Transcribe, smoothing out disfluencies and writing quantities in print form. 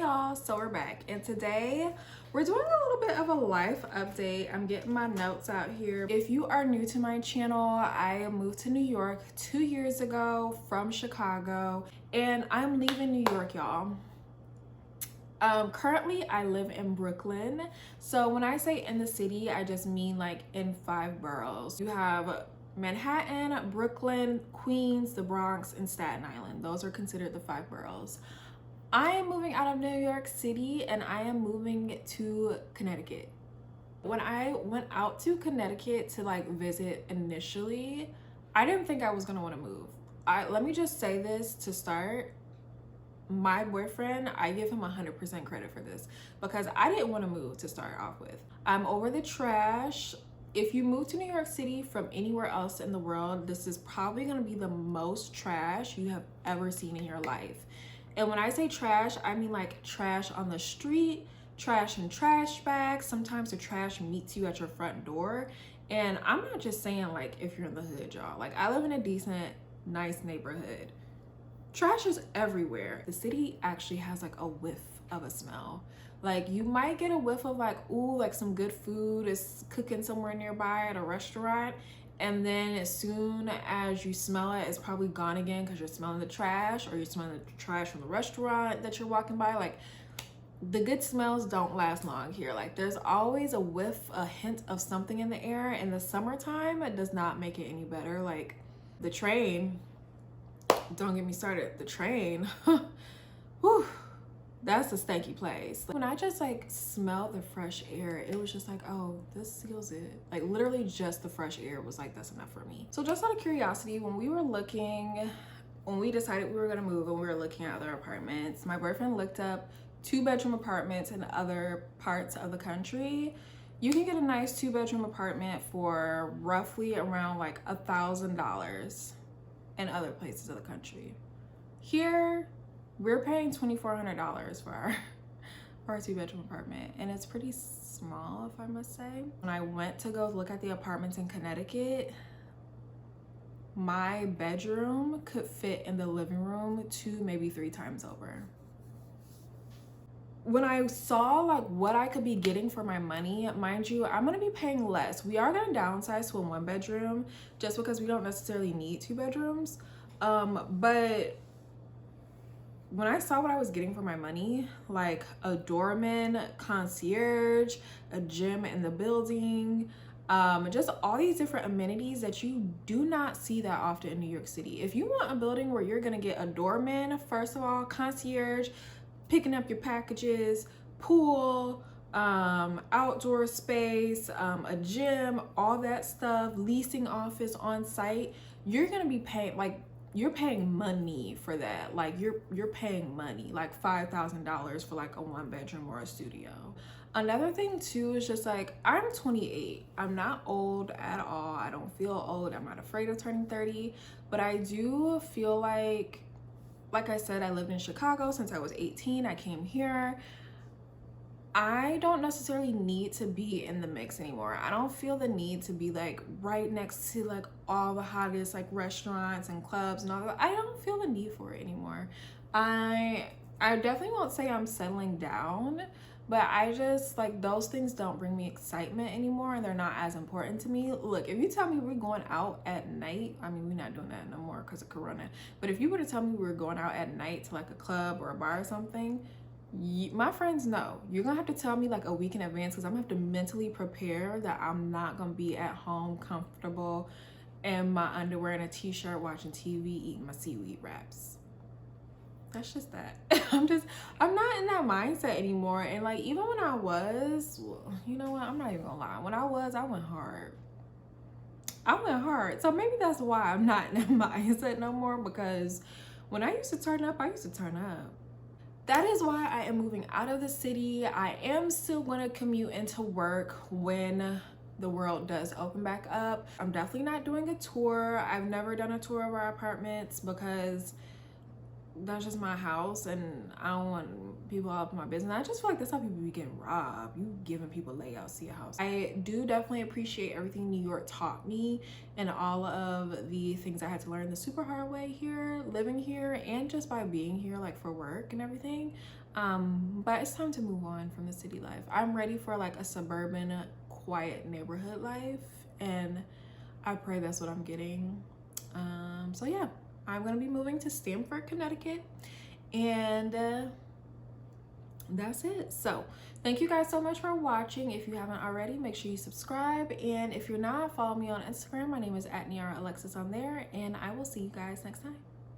y'all, so we're back, and today we're doing a little bit of a life update. I'm getting my notes out here. If you are new to my channel, I moved to New York 2 years ago from Chicago, and I'm leaving New York, y'all. Currently I live in Brooklyn. So when I say in the city, I just mean like in 5 boroughs. You have Manhattan, Brooklyn, Queens, the Bronx, and Staten Island. Those are considered the 5 boroughs. I am moving out of New York City and I am moving to Connecticut. When I went out to Connecticut to like visit initially, I didn't think I was gonna want to move. Let me just say this to start. My boyfriend, I give him 100% credit for this because I didn't want to move to start off with. I'm over the trash. If you move to New York City from anywhere else in the world, this is probably going to be the most trash you have ever seen in your life. And when I say trash, I mean like trash on the street, trash in trash bags. Sometimes the trash meets you at your front door. And I'm not just saying like if you're in the hood, y'all. Like I live in a decent, nice neighborhood. Trash is everywhere. The city actually has like a whiff of a smell. Like you might get a whiff of like, ooh, like some good food is cooking somewhere nearby at a restaurant. And then as soon as you smell it, it's probably gone again because you're smelling the trash, or you're smelling the trash from the restaurant that you're walking by. Like the good smells don't last long here. Like there's always a whiff, a hint of something in the air. In the summertime, it does not make it any better. Like the train, don't get me started. The train, whew, that's a stanky place. When I just like smelled the fresh air, it was just like, oh, this seals it. Like literally just the fresh air was like, that's enough for me. So just out of curiosity, when we decided we were gonna move and we were looking at other apartments, my boyfriend looked up 2-bedroom apartments in other parts of the country. You can get a nice 2-bedroom apartment for roughly around like $1,000 in other places of the country. Here, we're paying $2,400 for our 2-bedroom apartment, and it's pretty small, if I must say. When I went to go look at the apartments in Connecticut, my bedroom could fit in the living room 2, maybe 3 times over. When I saw like what I could be getting for my money, mind you, I'm gonna be paying less. We are gonna downsize to a 1-bedroom just because we don't necessarily need 2 bedrooms. But when I saw what I was getting for my money, like a doorman, concierge, a gym in the building, just all these different amenities that you do not see that often in New York City. If you want a building where you're gonna get a doorman, first of all, concierge, picking up your packages, pool, outdoor space, a gym, all that stuff, leasing office on site, you're gonna be paying, like you're paying money for that. Like you're paying money, like $5,000 for like a 1-bedroom or a studio. Another thing too is just like, I'm 28. I'm not old at all. I don't feel old. I'm not afraid of turning 30, but I do feel like I said, I lived in Chicago since I was 18. I came here. I don't necessarily need to be in the mix anymore. I don't feel the need to be like right next to like all the hottest like restaurants and clubs and all that. I don't feel the need for it anymore. I definitely won't say I'm settling down, but I just like those things don't bring me excitement anymore, and they're not as important to me. Look, if you tell me we're going out at night, I mean, we're not doing that no more because of Corona, but if you were to tell me we were going out at night to like a club or a bar or something, my friends know. You're gonna have to tell me like a week in advance because I'm gonna have to mentally prepare that I'm not gonna be at home comfortable in my underwear and a t-shirt watching TV eating my seaweed wraps. That's just that. I'm not in that mindset anymore. And like even when I was, well, you know what, I'm not even gonna lie, when I went hard. So maybe that's why I'm not in that mindset no more, because when I used to turn up, I used to turn up. That is why I am moving out of the city. I am still gonna commute into work when the world does open back up. I'm definitely not doing a tour. I've never done a tour of our apartments because that's just my house and I don't want people all up in my business. I just feel like that's how people be getting robbed. You giving people layouts to your house. I do definitely appreciate everything New York taught me and all of the things I had to learn the super hard way here, living here, and just by being here like for work and everything. But it's time to move on from the city life. I'm ready for like a suburban, quiet neighborhood life, and I pray that's what I'm getting. So yeah, I'm gonna be moving to Stamford, Connecticut, and that's it. So thank you guys so much for watching. If you haven't already, make sure you subscribe, and if you're not, follow me on Instagram. My name is @Niara Alexis on there, and I will see you guys next time.